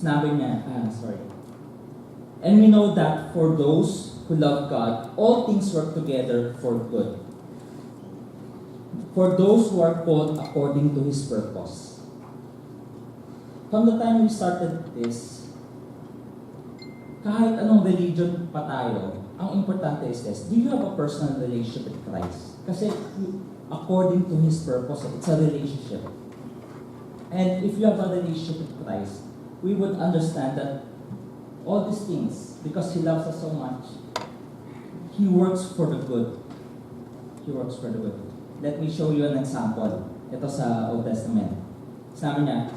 Sinabi niya, sorry. And we know that for those who love God, all things work together for good. For those who are called according to His purpose. From the time we started this, kahit anong religion pa tayo, ang importante is this: do you have a personal relationship with Christ? Kasi according to His purpose, it's a relationship. And if you have a relationship with Christ, we would understand that all these things, because He loves us so much, He works for the good. He works for the good. Let me show you an example. Ito sa Old Testament. Sabi niya,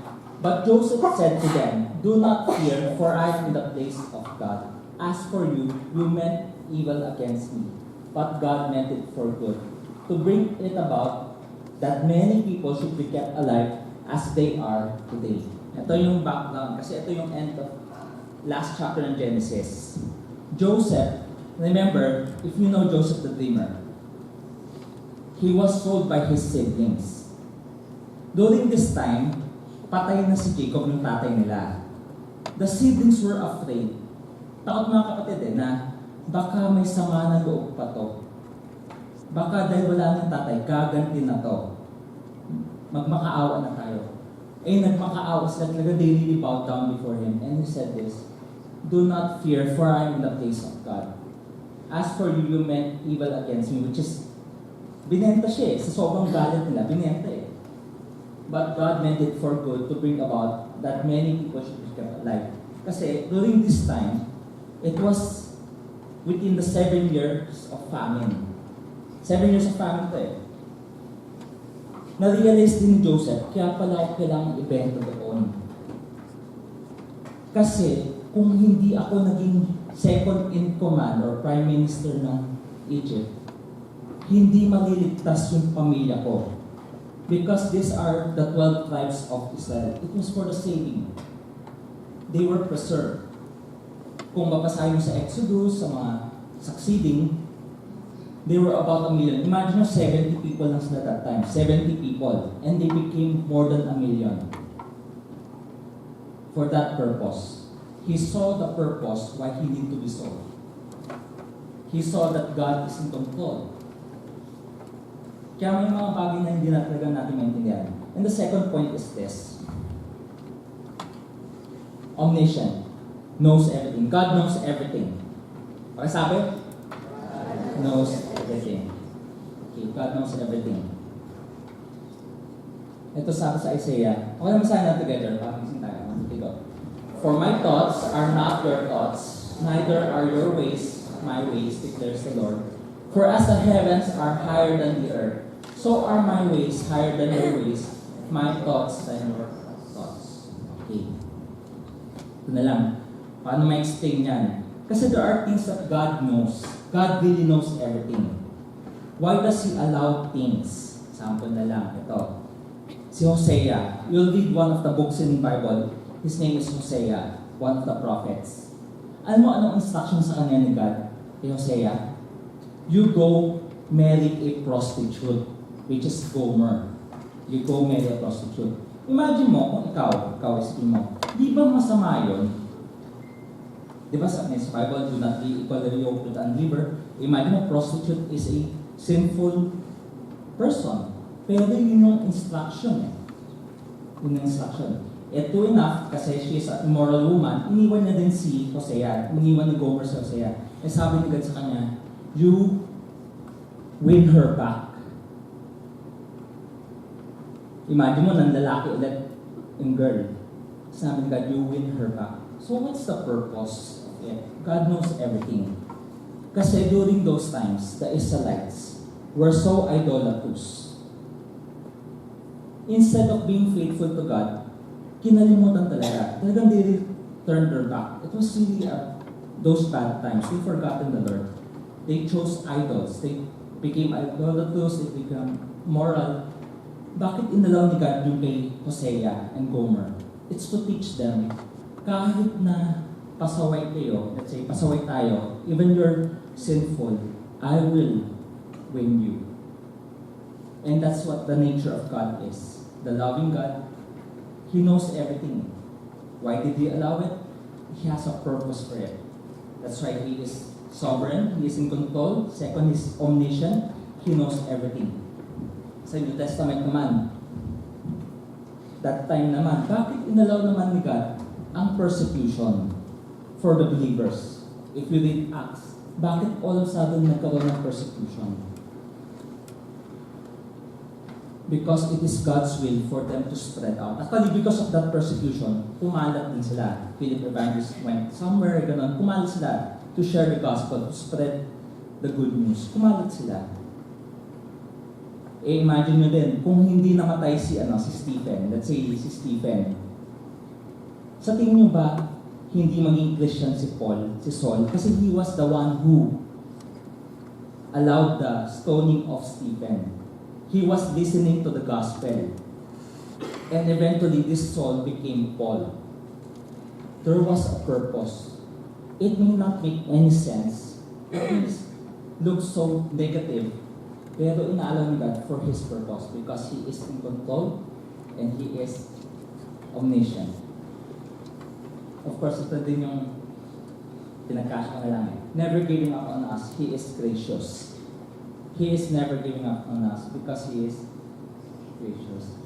but Joseph said to them, do not fear, for I am in the place of God. As for you, you meant evil against me, but God meant it for good, to bring it about that many people should be kept alive as they are today. Ito yung background, kasi ito yung end of last chapter ng Genesis. Joseph, remember, if you know Joseph the Dreamer, he was sold by his siblings. During this time, patay na si Jacob, yung tatay nila. The siblings were afraid. Takot mga kapatid na baka may sama ng loob pa to. Baka dahil wala ng tatay, gaganti na to. Magmakaawa na tayo. Nagmakaawa sila talaga, they really bowed down before him. And he said this, do not fear, for I am in the place of God. As for you, you meant evil against me, which is, binenta siya sa sobrang galit nila, binenta But God meant it for good to bring about that many people should be kept alive. Kasi during this time, it was within the 7 years of famine. 7 years of famine to Na-realize din ni Joseph, kaya pala ako kailangang ibenta doon. Kasi kung hindi ako naging second in command or prime minister ng Egypt, hindi maliligtas yung pamilya ko. Because these are the 12 tribes of Israel. It was for the saving. They were preserved. Kung mapasahin mo sa Exodus, sa mga succeeding, they were about 1 million. Imagine mo, 70 people lang sila that time. 70 people. And they became more than 1 million. For that purpose. He saw the purpose why he needed to be sold. He saw that God is in control. Kaya may mga bagay na hindi na talaga natin maintindihan. And the second point is this. Omniscient. Knows everything. God knows everything. Pakisabi? Knows everything. Okay, God knows everything. Ito sabi sa Isaiah. Okay, masahin natin together. Pakisin tayo. Go. For my thoughts are not your thoughts, neither are your ways my ways, declares the Lord. For as the heavens are higher than the earth, so are my ways higher than your ways, my thoughts than your thoughts. Okay. Ito na lang. Paano ma-explain yan? Kasi there are things that God knows. God really knows everything. Why does He allow things? Sample na lang. Ito. Si Hosea. You'll read one of the books in the Bible. His name is Hosea, one of the prophets. Alam mo anong instruction sa kanya ni God? Kay Hosea? You go marry a prostitute, which is Gomer. You go marry a prostitute. Imagine mo kung ikaw isipin mo, di ba masama yun? Di ba sa Bible, do not be equally yoked with an unbeliever? Imagine a prostitute is a sinful person. Pero yun yung instruction Yun yung instruction. Ito enough, kasi she is an immoral woman, iniwan niya din si Hosea, iniwan ni Gomer si Hosea. Sabi ni God sa kanya, you win her back. Imagine mo, nang lalaki ulit yung girl. Sabi ni God, you win her back. So what's the purpose of it? God knows everything. Kasi during those times, the Israelites were so idolatrous. Instead of being faithful to God, kinalimutan talaga. Talagang they turned their back. It was really those bad times. They forgotten the Lord. They chose idols. They became idolatrous. They became moral. Bakit inalaw ni God yung kay Hosea and Gomer? It's to teach them, kahit na pasaway kayo, let's say pasaway tayo, even you're sinful, I will win you. And that's what the nature of God is. The loving God, He knows everything. Why did He allow it? He has a purpose for it. That's why He is sovereign, He is in control. Second, He is omniscient, He knows everything. Sa New Testament naman, that time naman, bakit inalaw naman ni God ang persecution for the believers? If you read Acts, bakit all of a sudden nagkaroon ng persecution? Because it is God's will for them to spread out. Actually, because of that persecution, kumalat din sila. Philip Evangelist went somewhere, ganun, kumalat sila to share the gospel, to spread the good news. Kumalat sila. Imagine nyo din, kung hindi namatay si Stephen, let's say si Stephen, sa tingin nyo ba, hindi maging Christian si Saul, kasi he was the one who allowed the stoning of Stephen. He was listening to the gospel. And eventually, this Saul became Paul. There was a purpose. It may not make any sense. It looks so negative. Pero inaalaw ni God for His purpose because He is in control and He is omniscient. Of course, ito din yung pinagkasya na lang eh. Never giving up on us, He is gracious. He is never giving up on us because He is gracious.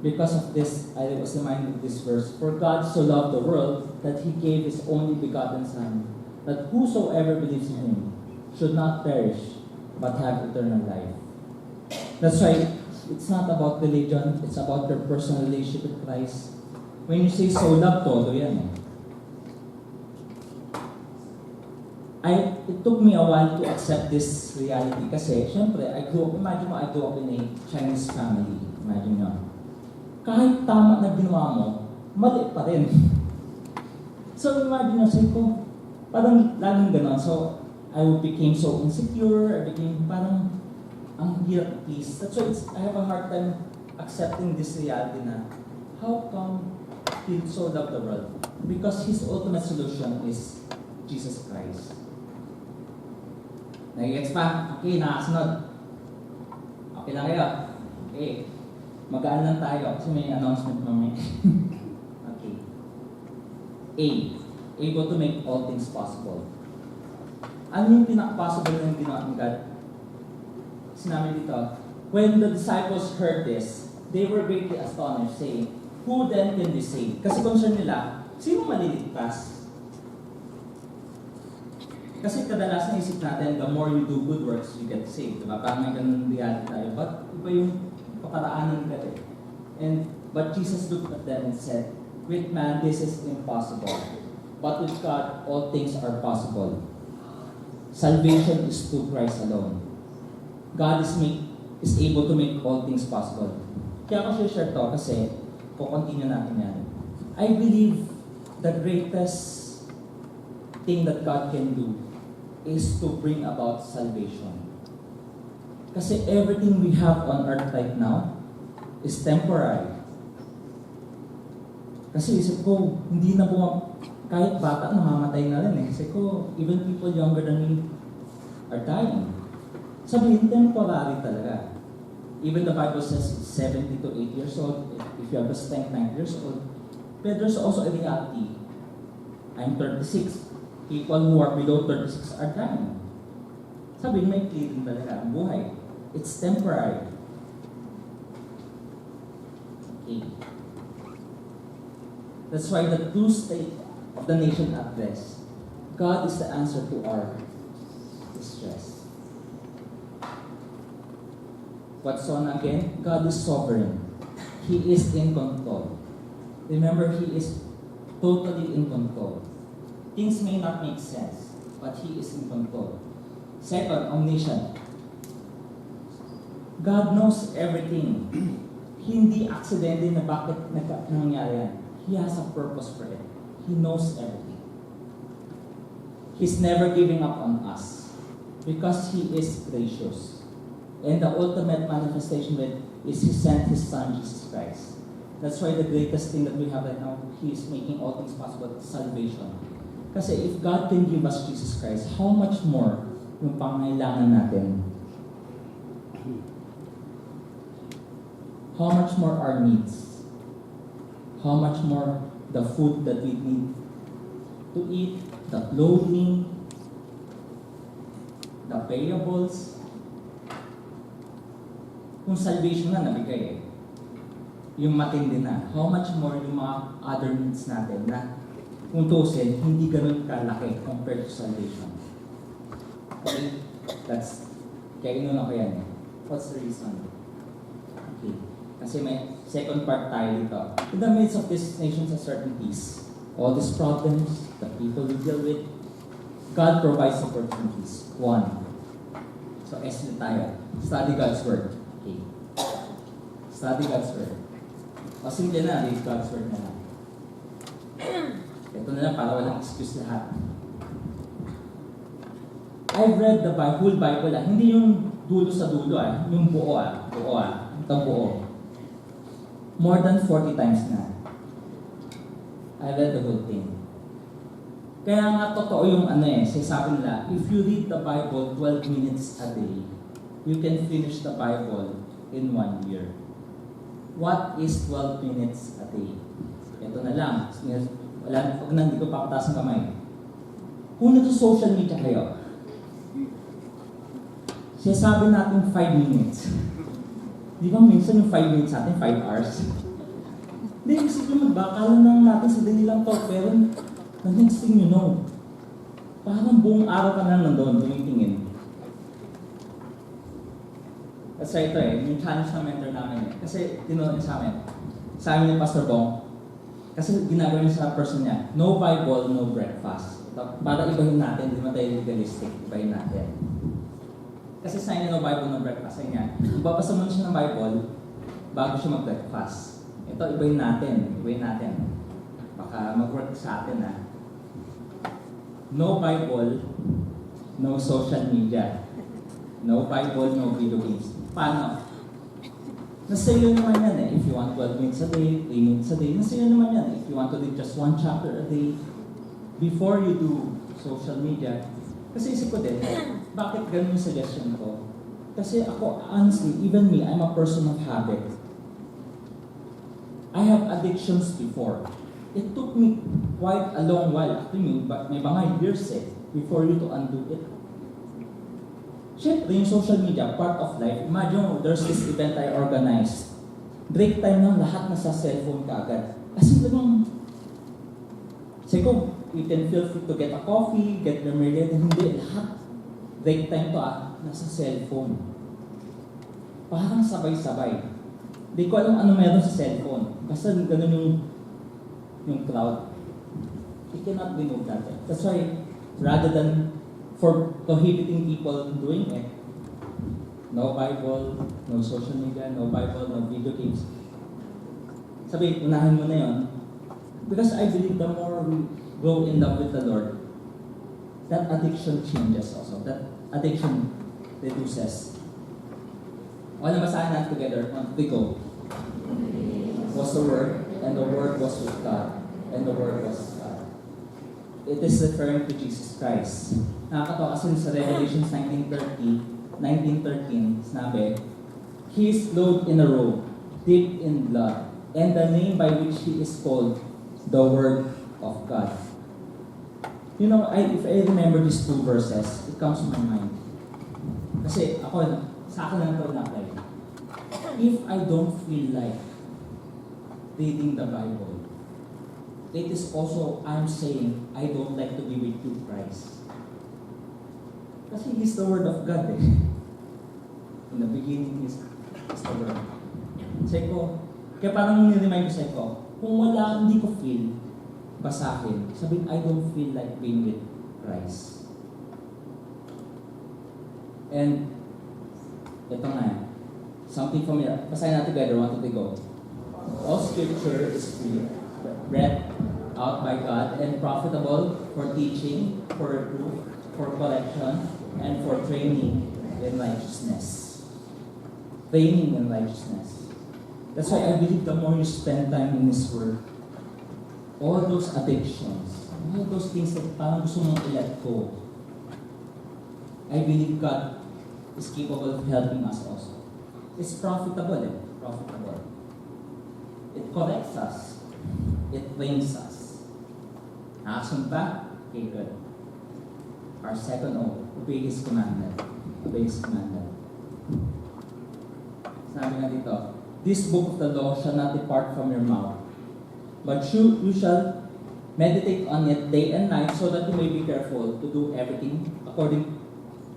Because of this, I was reminded of this verse. For God so loved the world that He gave His only begotten Son, that whosoever believes in Him should not perish, but have eternal life. That's right. It's not about religion. It's about your personal relationship with Christ. When you say so love, todo yan eh. It took me a while to accept this reality kasi, syempre, imagine mo, I grew up in a Chinese family. Imagine nyo. Kahit tama na ginawa mo, mali pa rin. So imagine nyo, say ko, parang laging ganon. So, I became so insecure, I became parang ang hirap please. That's why I have a hard time accepting this reality na how come He so loved the world? Because His ultimate solution is Jesus Christ. Nag-gets pa? Okay, nakasunod. Okay lang kayo? Okay. Magaan lang tayo kasi may announcement mamaya. Okay. A. Able to make all things possible. Ano yung pinaka-possible ng ginawa ng God? Sinabi dito, when the disciples heard this, they were greatly astonished, saying, who then can be saved? Kasi concern nila, sino maliligtas? Kasi kadalasan isip natin, the more you do good works, you get saved. Diba? Parang may ganun reality tayo. But iba yung pakaraanan nila eh. But Jesus looked at them and said, with man, this is impossible. But with God, all things are possible. Salvation is through Christ alone. God is able to make all things possible. Kaya ako share to kasi continue natin yan. I believe the greatest thing that God can do is to bring about salvation. Kasi everything we have on earth right now is temporary. Kasi isip ko, hindi na kahit bata, namamatay na rin eh. Kasi ko, even people younger than me are dying. Sabihin, temporary talaga. Even the Bible says 70 to 8 years old, if you have the strength, 9 years old. But there's also a reality. I'm 36. People who are below 36 are dying. Sabihin, may clearing talaga ang buhay. It's temporary. Okay. That's why the true state of the nation at rest. God is the answer to our distress. What's on again? God is sovereign. He is in control. Remember, He is totally in control. Things may not make sense, but He is in control. Second, omniscient. God knows everything. Hindi aksidente na bakit nangyari yan. He has a purpose for it. He knows everything. He's never giving up on us because He is gracious. And the ultimate manifestation of it is He sent His Son, Jesus Christ. That's why the greatest thing that we have right now, He is making all things possible, salvation. Kasi if God can give us Jesus Christ, how much more yung pangailangan natin? How much more our needs? How much more the food that we need to eat, the clothing, the payables. Kung salvation na nabigay yung matindi na, how much more yung mga other needs natin na kung tusin, hindi ganun kalaki compared to salvation. Okay? Kaya inuna ko yan. What's the reason? Okay. Kasi may second part tayo dito. In the midst of these nations' uncertainties, all these problems that people will deal with, God provides opportunities. One. So, S na tayo. Study God's Word. Okay. Study God's Word. O simple na, read God's Word na lang. Ito na lang para walang excuse lahat. I've read the whole Bible Hindi yung dulo sa dulo Yung buo Itong buo. More than 40 times na. I read the whole thing. Kaya nga totoo yung sasabi nila, if you read the Bible 12 minutes a day, you can finish the Bible in 1 year. What is 12 minutes a day? Ito na lang. Hindi ko pakataas ng kamay. Kung nag-social media kayo, sasabi natin 5 minutes. Di ba minsan yung 5 minutes natin, 5 hours? Hindi, isip nyo magbakalan lang natin sa dinilang talk, pero the next thing you know, parang buong araw ka na nandun, tumitingin. Kasi ito yung challenge ng mentor namin Kasi tinuloy sa amin. Sa amin yung Pastor Bong, kasi ginagawa niya sa person niya, no Bible, no breakfast. Para ibahin natin, di ba tayo legalistic, ibahin natin. Kasi sa inyo, no Bible, no breakfast. Sa niya, babasa mo siya ng Bible bago siya mag-breakfast. Ito, ibahin natin. Baka mag-work sa atin No Bible, no social media. No Bible, no video games. Paano? Nasa iyo naman yan If you want 12 minutes a day, 3 minutes a day, nasa iyo naman yan If you want to read just 1 chapter a day, before you do social media. Kasi isip ko din, bakit ganun yung suggestion ko? Kasi ako, honestly, even me, I'm a person of habit. I have addictions before. It took me quite a long while, may mga years before you to undo it. Siyempre, yung social media, part of life. Imagine, there's this event I organized. Break time lang, lahat nasa cellphone ka agad. Kasi talagang, you can feel free to get a coffee, get your merienda, hindi, lahat. Break time to nasa cellphone. Parang sabay-sabay. Hindi ko alam ano meron sa cellphone. Basta ganun yung crowd. You cannot remove that. That's why, rather than for prohibiting people doing it, no Bible, no social media, no Bible, no video games. Sabi, unahin mo na yun. Because I believe the more we grow in love with the Lord, that addiction changes also. That addiction reduces. All basahin natin together. On we go. Was the Word, and the Word was with God, and the Word was God. It is referring to Jesus Christ. Nakakatawa kasi sa Revelations 19:13, sinabi, He is clothed in a robe, dipped in blood, and the name by which He is called, the Word of God. You know, if I remember these 2 verses, it comes to my mind. Kasi ako, sa akin lang ito na-apply. If I don't feel like reading the Bible, it is also, I'm saying, I don't like to be with you, Christ. Kasi He's the Word of God In the beginning, He's the Word. Say ko, kaya parang niremind ko sa ko, kung wala, hindi ko feel, basahin, sabihin, I don't feel like being with Christ. And, ito nga, something familiar. Basahin natin together, 1, 2, 3, go. All Scripture is free, read out by God, and profitable for teaching, for reproof, for correction, and for training in righteousness. Training in righteousness. That's why I believe the more you spend time in His Word, all those addictions, all those things that parang gusto mong i-let go, I believe God is capable of helping us also. It's profitable Profitable. It corrects us. It trains us. Nakasunod ba? Okay, good. Our second O, obey His commandment. Obey His commandment. Sabi nga dito, this book of the law shall not depart from your mouth, but you shall meditate on it day and night, so that you may be careful to do everything according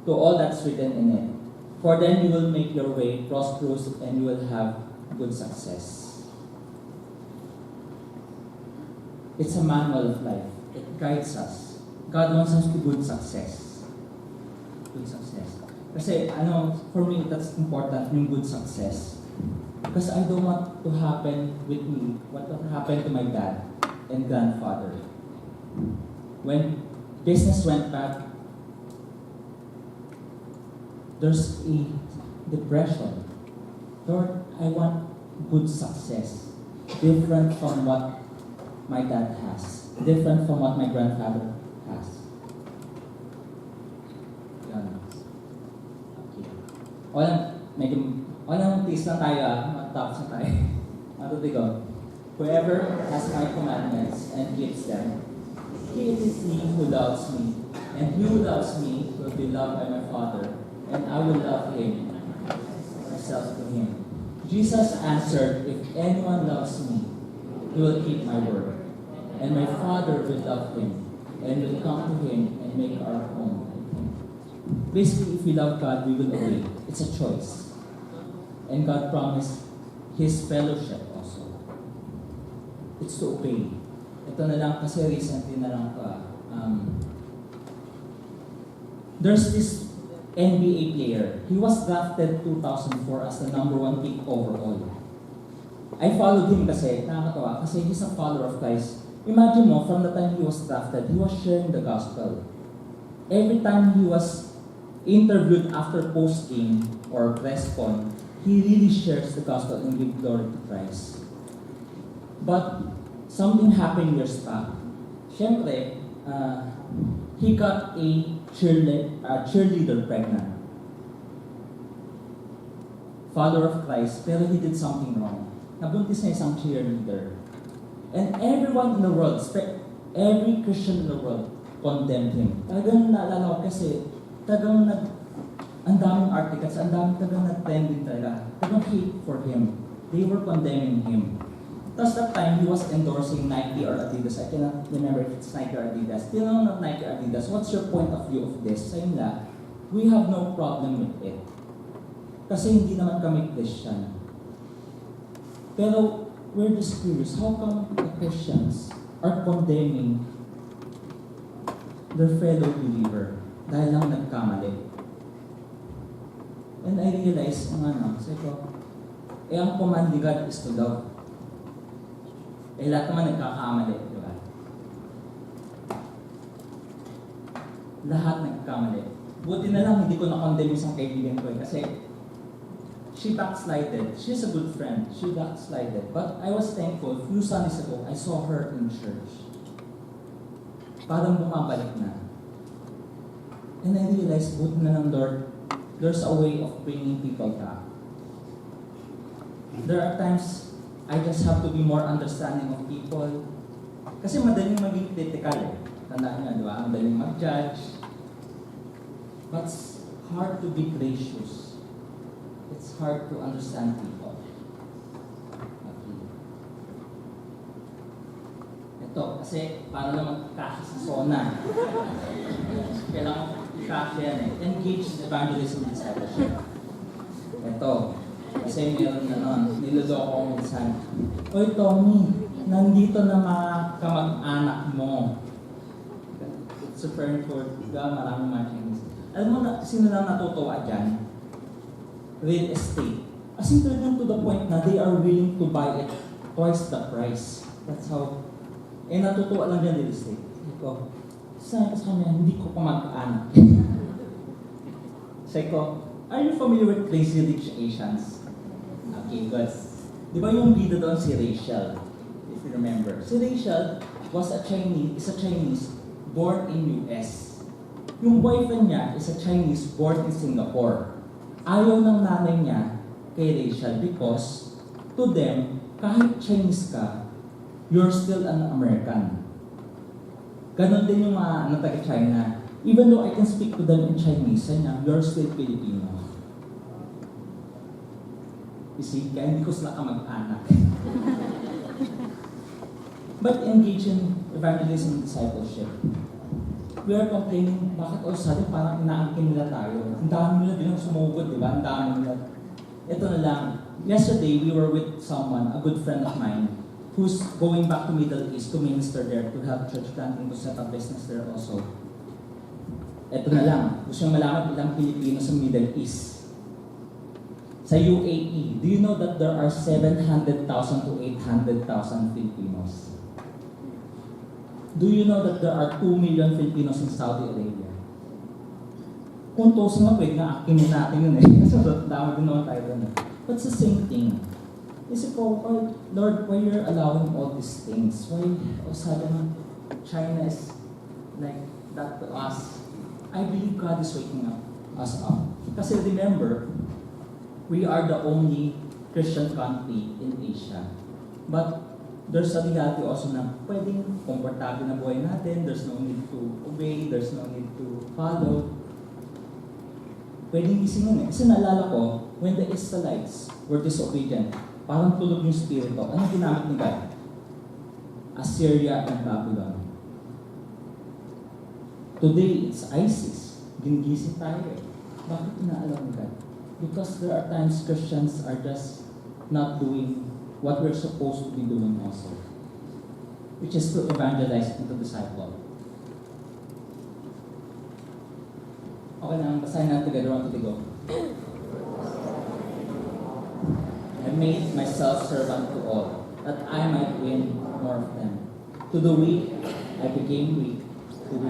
to all that's written in it. For then you will make your way prosperous and you will have good success. It's a manual of life. It guides us. God wants us to good success. Good success. Kasi for me, that's important, yung good success. Because I don't want to happen with me what happened to my dad and grandfather. When business went bad, there's a depression. Lord, I want good success. Different from what my dad has. Different from what my grandfather has. Yan. Okay. Walang tiis na tayo matapos na tayo. Matutuloy. Whoever has my commandments and keeps them, he it is he who loves me. And he who loves me will be loved by my Father, and I will love him, myself to him. Jesus answered, if anyone loves me, he will keep my word. And my Father will love him, and will come to him and make our home with him. Basically, if we love God, we will obey. It's a choice. And God promised His fellowship also. It's to obey. Ito na lang kasi recently na lang there's this NBA player. He was drafted 2004 as the #1 pick overall. I followed him kasi, nakakatawa, kasi he's a follower of Christ. Imagine mo, from the time he was drafted, he was sharing the gospel. Every time he was interviewed after post-game or press con, he really shares the gospel and gives glory to Christ. But something happened years back. Siyempre, he got a cheerleader pregnant. Follower of Christ, pero he did something wrong. Nabuntis na isang cheerleader. And everyone in the world, every Christian in the world, condemned him. Talagang naalala ko kasi, ang daming articles, ang daming nag-trending talaga. Talagang hate for him. They were condemning him. Tapos that time, he was endorsing Nike or Adidas. I cannot remember if it's Nike or Adidas. Tinanong not Nike or Adidas, what's your point of view of this? Saying na, we have no problem with it. Kasi hindi naman kami Christian. Pero, we're just curious, how come the Christians are condemning their fellow believer dahil lang nagkamali? And I realized, sabi ko, ang command ni God is to love. Lahat naman nagkakamali, di ba? Lahat nagkakamali. Buti na lang, hindi ko na-condemn isang kaibigan ko kasi she backslided. She's a good friend. She backslided. But I was thankful. Few Sundays ago, I saw her in church. Parang bumabalik na. And I realized, buti na lang, Lord, there's a way of bringing people back. There are times I just have to be more understanding of people. Kasi madaling maging critical eh. Tandaan nga, di ba? Madaling mag-judge. But it's hard to be gracious. It's hard to understand people. Okay. Ito, kasi para naman kasya sa zona. Kailangan kasya yan eh. Engage in evangelism and discipleship. Ito. Kasi meron niloloko akong minsan. Oy, Tomi, nandito na mga kamag-anak mo. It's a friend for maraming mga Chinese. Alam mo na, sino lang natutuwa dyan? Real estate. As in, to the point na they are willing to buy it twice the price. That's how, natutuwa lang dyan real estate. Iko, sa kanya, hindi ko pa mag-anak. Sabi ko, are you familiar with Crazy Rich Asians? Okay, good. Di ba yung bida doon si Rachel? If you remember. Si Rachel is a Chinese born in US. Yung boyfriend niya is a Chinese born in Singapore. Ayaw ng nanay niya kay Rachel because to them, kahit Chinese ka, you're still an American. Ganon din yung mga taga-China. Even though I can speak to them in Chinese, you're still Filipino. You see, kaya hindi ko sila kamag-anak. But engage in evangelism and discipleship. We are complaining, bakit all of a sudden parang inaangkin nila tayo? Ang dami nila din ang sumugod, di ba? Ang dami nila. Ito na lang. Yesterday, we were with someone, a good friend of mine, who's going back to Middle East to minister there, to help church planting, to set up business there also. Ito na lang. Gusto nyo malaman ilang Pilipino sa Middle East. Sa UAE, do you know that there are 700,000 to 800,000 Filipinos? Do you know that there are 2 million Filipinos in Saudi Arabia? Kung toso nga, pwede nga akinin natin yun eh. Kasi dami din naman tayo doon eh. But it's the same thing. Isip ko, oh, Lord, why you're allowing all these things? Why all of a sudden China is like that to us? I believe God is waking us up. Kasi remember, we are the only Christian country in Asia. But there's a reality also na pwedeng komportable na buhay natin, there's no need to obey, there's no need to follow. Pwedeng gisingin eh. Kasi naalala ko, when the Israelites were disobedient, parang tulog yung spirito. Ano ginamit ni God? Assyria and Babylon. Today, it's ISIS. Ginigising tayo eh. Bakit inaalam ni God? Because there are times Christians are just not doing what we're supposed to be doing also, which is to evangelize and to disciple. Okay na, basahin natin together. 1, 2, 3, go. I made myself servant to all, that I might win more of them. To the weak, I became weak,